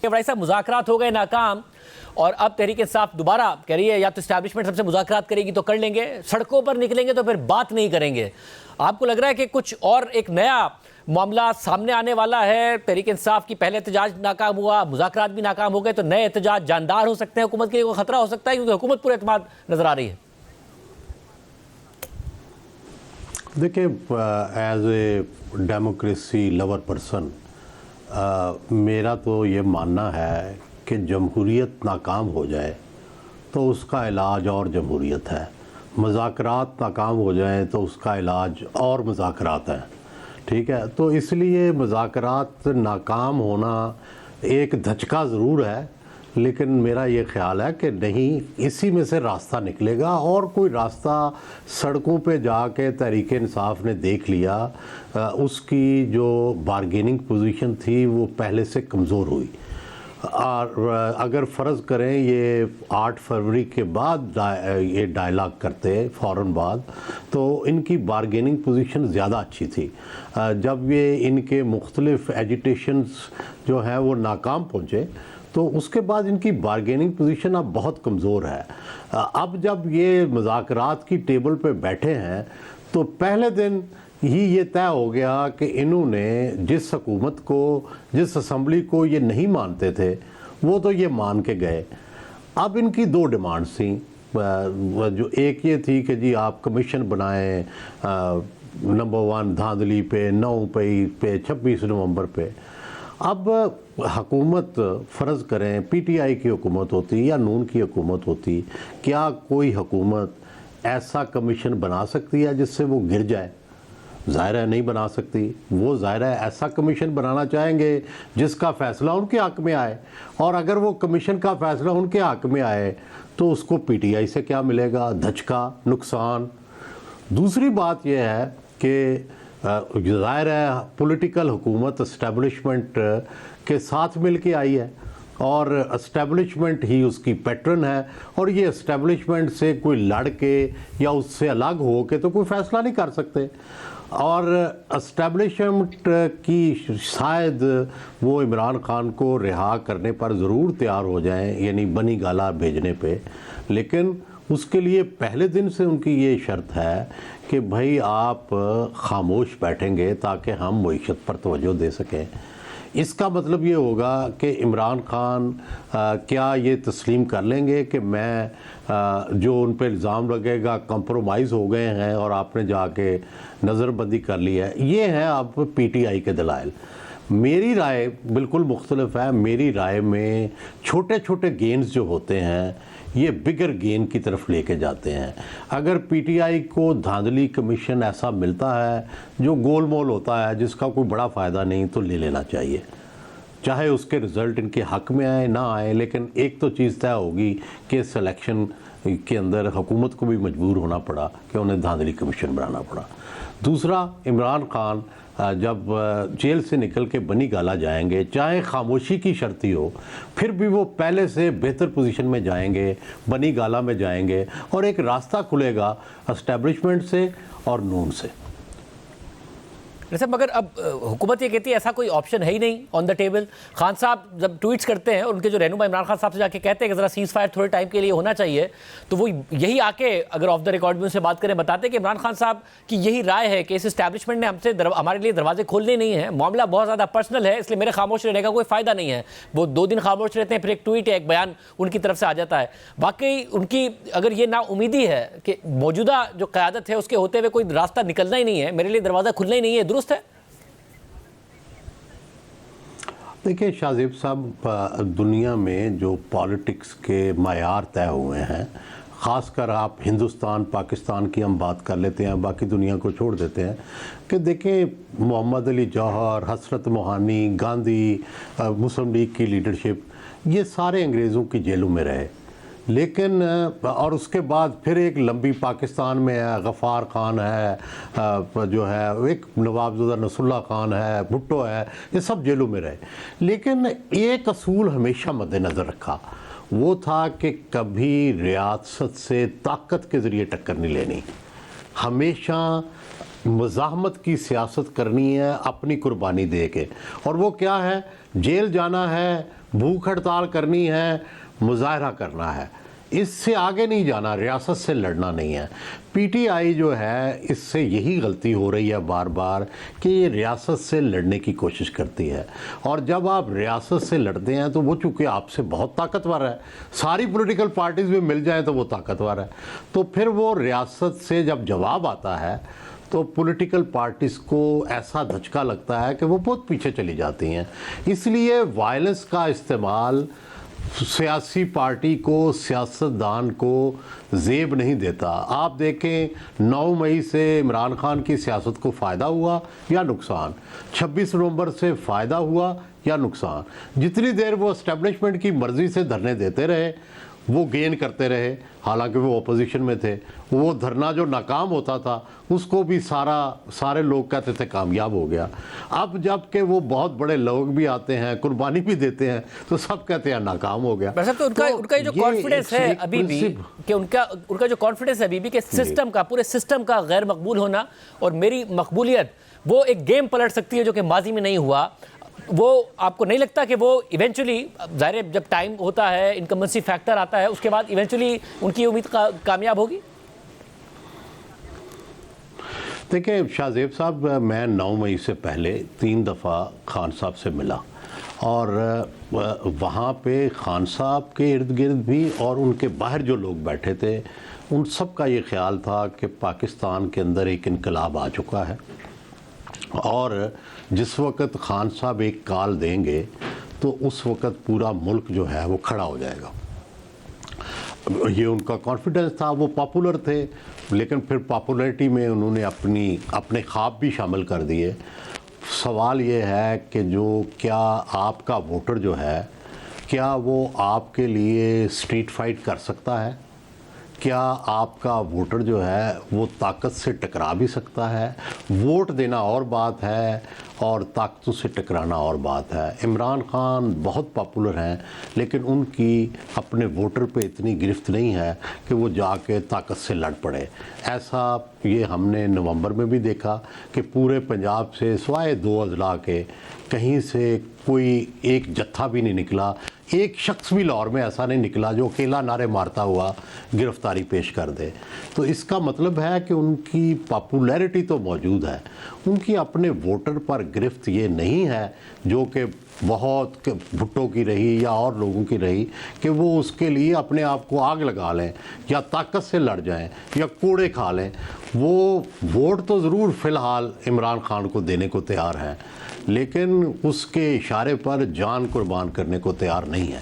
بڑائی صاحب مذاکرات ہو گئے ناکام اور اب تحریک انصاف دوبارہ کہہ رہی ہے یا تو اسٹیبلشمنٹ سب سے مذاکرات کرے گی تو کر لیں گے، سڑکوں پر نکلیں گے تو پھر بات نہیں کریں گے۔ آپ کو لگ رہا ہے کہ کچھ اور ایک نیا معاملہ سامنے آنے والا ہے؟ تحریک انصاف کی پہلے احتجاج ناکام ہوا، مذاکرات بھی ناکام ہو گئے، تو نئے احتجاج جاندار ہو سکتے ہیں، حکومت کے لیے کوئی خطرہ ہو سکتا ہے کیونکہ حکومت پر اعتماد نظر آ رہی ہے؟ دیکھیں، as a democracy lover person میرا تو یہ ماننا ہے کہ جمہوریت ناکام ہو جائے تو اس کا علاج اور جمہوریت ہے، مذاکرات ناکام ہو جائیں تو اس کا علاج اور مذاکرات ہیں، ٹھیک ہے؟ تو اس لیے مذاکرات ناکام ہونا ایک دھچکا ضرور ہے، لیکن میرا یہ خیال ہے کہ نہیں، اسی میں سے راستہ نکلے گا، اور کوئی راستہ سڑکوں پہ جا کے تحریک انصاف نے دیکھ لیا، اس کی جو بارگیننگ پوزیشن تھی وہ پہلے سے کمزور ہوئی، اور اگر فرض کریں یہ 8 فروری کے بعد یہ ڈائلاگ کرتے فوراً بعد، تو ان کی بارگیننگ پوزیشن زیادہ اچھی تھی۔ جب یہ ان کے مختلف ایجیٹیشنز جو ہیں وہ ناکام پہنچے تو اس کے بعد ان کی بارگیننگ پوزیشن اب بہت کمزور ہے۔ اب جب یہ مذاکرات کی ٹیبل پہ بیٹھے ہیں تو پہلے دن ہی یہ طے ہو گیا کہ انہوں نے جس حکومت کو، جس اسمبلی کو یہ نہیں مانتے تھے وہ تو یہ مان کے گئے۔ اب ان کی 2 ڈیمانڈز تھیں، جو ایک یہ تھی کہ جی آپ کمیشن بنائیں نمبر 1 دھاندلی پہ، 9 پہ 26 نومبر پہ۔ اب حکومت فرض کریں پی ٹی آئی کی حکومت ہوتی یا نون کی حکومت ہوتی، کیا کوئی حکومت ایسا کمیشن بنا سکتی ہے جس سے وہ گر جائے؟ ظاہر ہے نہیں بنا سکتی۔ وہ ظاہر ہے ایسا کمیشن بنانا چاہیں گے جس کا فیصلہ ان کے حق میں آئے، اور اگر وہ کمیشن کا فیصلہ ان کے حق میں آئے تو اس کو پی ٹی آئی سے کیا ملے گا؟ دھچکا، نقصان۔ دوسری بات یہ ہے کہ ظاہر ہے پولیٹیکل حکومت اسٹیبلشمنٹ کے ساتھ مل کے آئی ہے، اور اسٹیبلشمنٹ ہی اس کی پیٹرن ہے، اور یہ اسٹیبلشمنٹ سے کوئی لڑ کے یا اس سے الگ ہو کے تو کوئی فیصلہ نہیں کر سکتے، اور اسٹیبلشمنٹ کی شاید وہ عمران خان کو رہا کرنے پر ضرور تیار ہو جائیں، یعنی بنی گالا بھیجنے پہ، لیکن اس کے لیے پہلے دن سے ان کی یہ شرط ہے کہ بھائی آپ خاموش بیٹھیں گے تاکہ ہم معیشت پر توجہ دے سکیں۔ اس کا مطلب یہ ہوگا کہ عمران خان کیا یہ تسلیم کر لیں گے کہ میں جو ان پہ الزام لگے گا کمپرومائز ہو گئے ہیں اور آپ نے جا کے نظر بندی کر لی ہے؟ یہ ہیں اب پی ٹی آئی کے دلائل۔ میری رائے بالکل مختلف ہے۔ میری رائے میں چھوٹے چھوٹے گینز جو ہوتے ہیں یہ بگر گین کی طرف لے کے جاتے ہیں۔ اگر پی ٹی آئی کو دھاندلی کمیشن ایسا ملتا ہے جو گول مول ہوتا ہے، جس کا کوئی بڑا فائدہ نہیں، تو لے لینا چاہیے، چاہے اس کے رزلٹ ان کے حق میں آئے نہ آئے، لیکن ایک تو چیز طے ہوگی کہ اس الیکشن کے اندر حکومت کو بھی مجبور ہونا پڑا کہ انہیں دھاندلی کمیشن بنانا پڑا۔ دوسرا، عمران خان جب جیل سے نکل کے بنی گالا جائیں گے، چاہے خاموشی کی شرطی ہو، پھر بھی وہ پہلے سے بہتر پوزیشن میں جائیں گے، بنی گالا میں جائیں گے، اور ایک راستہ کھلے گا اسٹیبلشمنٹ سے اور نون سے۔ صاحب مگر اب حکومت یہ کہتی ہے ایسا کوئی آپشن ہے ہی نہیں آن دا ٹیبل۔ خان صاحب جب ٹویٹس کرتے ہیں اور ان کے جو رہنما عمران خان صاحب سے جا کے کہتے ہیں کہ ذرا سیز فائر تھوڑے ٹائم کے لیے ہونا چاہیے، تو وہ یہی آ کے اگر آف دا ریکارڈ میں ان سے بات کریں بتاتے ہیں کہ عمران خان صاحب کی یہی رائے ہے کہ اس اسٹیبلشمنٹ نے ہم سے ہمارے لیے دروازے کھولنے نہیں ہیں، معاملہ بہت زیادہ پرسنل ہے، اس لیے میرے خاموش رہنے کا کوئی فائدہ نہیں ہے۔ وہ 2 دن خاموش رہتے ہیں، پھر ایک ٹویٹ یا ایک بیان ان کی طرف سے آ جاتا ہے۔ واقعی ان کی اگر یہ نا امیدی ہے کہ موجودہ جو قیادت ہے اس کے ہوتے ہوئے کوئی راستہ نکلنا ہی نہیں ہے، میرے لیے دروازہ کھلنا ہی نہیں ہے، درست ہے؟ دیکھیں شاہ زیب صاحب، دنیا میں جو پالیٹکس کے معیار طے ہوئے ہیں، خاص کر آپ ہندوستان پاکستان کی ہم بات کر لیتے ہیں، باقی دنیا کو چھوڑ دیتے ہیں، کہ دیکھیں محمد علی جوہر، حسرت موہانی، گاندھی، مسلم لیگ کی لیڈرشپ، یہ سارے انگریزوں کی جیلوں میں رہے، لیکن اور اس کے بعد پھر ایک لمبی پاکستان میں ہے، غفار خان ہے، جو ہے ایک نواب زادہ نصر اللہ خان ہے، بھٹو ہے، یہ سب جیلوں میں رہے، لیکن ایک اصول ہمیشہ مد نظر رکھا، وہ تھا کہ کبھی ریاست سے طاقت کے ذریعے ٹکر نہیں لینی، ہمیشہ مزاحمت کی سیاست کرنی ہے اپنی قربانی دے کے، اور وہ کیا ہے؟ جیل جانا ہے، بھوک ہڑتال کرنی ہے، مظاہرہ کرنا ہے، اس سے آگے نہیں جانا، ریاست سے لڑنا نہیں ہے۔ پی ٹی آئی جو ہے اس سے یہی غلطی ہو رہی ہے بار بار کہ یہ ریاست سے لڑنے کی کوشش کرتی ہے، اور جب آپ ریاست سے لڑتے ہیں تو وہ چونکہ آپ سے بہت طاقتور ہے، ساری پولیٹیکل پارٹیز میں مل جائیں تو وہ طاقتور ہے، تو پھر وہ ریاست سے جب جواب آتا ہے تو پولیٹیکل پارٹیز کو ایسا دھچکا لگتا ہے کہ وہ بہت پیچھے چلی جاتی ہیں۔ اس لیے وائلنس کا استعمال سیاسی پارٹی کو، سیاستدان کو زیب نہیں دیتا۔ آپ دیکھیں 9 مئی سے عمران خان کی سیاست کو فائدہ ہوا یا نقصان، 26 نومبر سے فائدہ ہوا یا نقصان۔ جتنی دیر وہ اسٹیبلشمنٹ کی مرضی سے دھرنے دیتے رہے وہ گین کرتے رہے، حالانکہ وہ اپوزیشن میں تھے۔ وہ دھرنا جو ناکام ہوتا تھا اس کو بھی سارے لوگ کہتے تھے کامیاب ہو گیا۔ اب جب کہ وہ بہت بڑے لوگ بھی آتے ہیں، قربانی بھی دیتے ہیں، تو سب کہتے ہیں ناکام ہو گیا۔ تو ان کا جو کانفیڈنس ہے ابھی بھی کہ ان کا جو کانفیڈنس ہے ابھی بھی کہ سسٹم کا، پورے سسٹم کا غیر مقبول ہونا اور میری مقبولیت، وہ ایک گیم پلٹ سکتی ہے جو کہ ماضی میں نہیں ہوا، وہ آپ کو نہیں لگتا کہ وہ ایونچولی، ظاہر ہے جب ٹائم ہوتا ہے، انکمبنسی فیکٹر آتا ہے، اس کے بعد ایونچولی ان کی امید کامیاب ہوگی؟ دیکھیں شاہ زیب صاحب، میں 9 مئی سے پہلے 3 دفعہ خان صاحب سے ملا، اور وہاں پہ خان صاحب کے ارد گرد بھی اور ان کے باہر جو لوگ بیٹھے تھے ان سب کا یہ خیال تھا کہ پاکستان کے اندر ایک انقلاب آ چکا ہے، اور جس وقت خان صاحب ایک کال دیں گے تو اس وقت پورا ملک جو ہے وہ کھڑا ہو جائے گا۔ یہ ان کا کانفیڈنس تھا۔ وہ پاپولر تھے، لیکن پھر پاپولیرٹی میں انہوں نے اپنے خواب بھی شامل کر دیے۔ سوال یہ ہے کہ کیا آپ کا ووٹر جو ہے، کیا وہ آپ کے لیے اسٹریٹ فائٹ کر سکتا ہے؟ کیا آپ کا ووٹر جو ہے وہ طاقت سے ٹکرا بھی سکتا ہے؟ ووٹ دینا اور بات ہے اور طاقتوں سے ٹکرانا اور بات ہے۔ عمران خان بہت پاپولر ہیں، لیکن ان کی اپنے ووٹر پہ اتنی گرفت نہیں ہے کہ وہ جا کے طاقت سے لڑ پڑے۔ ایسا یہ ہم نے نومبر میں بھی دیکھا کہ پورے پنجاب سے سوائے 2 اضلاع کے کہیں سے کوئی ایک جتھا بھی نہیں نکلا، ایک شخص بھی لاہور میں ایسا نہیں نکلا جو اکیلا نعرے مارتا ہوا گرفتاری پیش کر دے۔ تو اس کا مطلب ہے کہ ان کی پاپولیرٹی تو موجود ہے، ان کی اپنے ووٹر پر گرفت یہ نہیں ہے جو کہ بہت بھٹو کی رہی یا اور لوگوں کی رہی کہ وہ اس کے لیے اپنے آپ کو آگ لگا لیں یا طاقت سے لڑ جائیں یا کوڑے کھا لیں۔ وہ ووٹ تو ضرور فی الحال عمران خان کو دینے کو تیار ہیں، لیکن اس کے اشارے پر جان قربان کرنے کو تیار نہیں ہے۔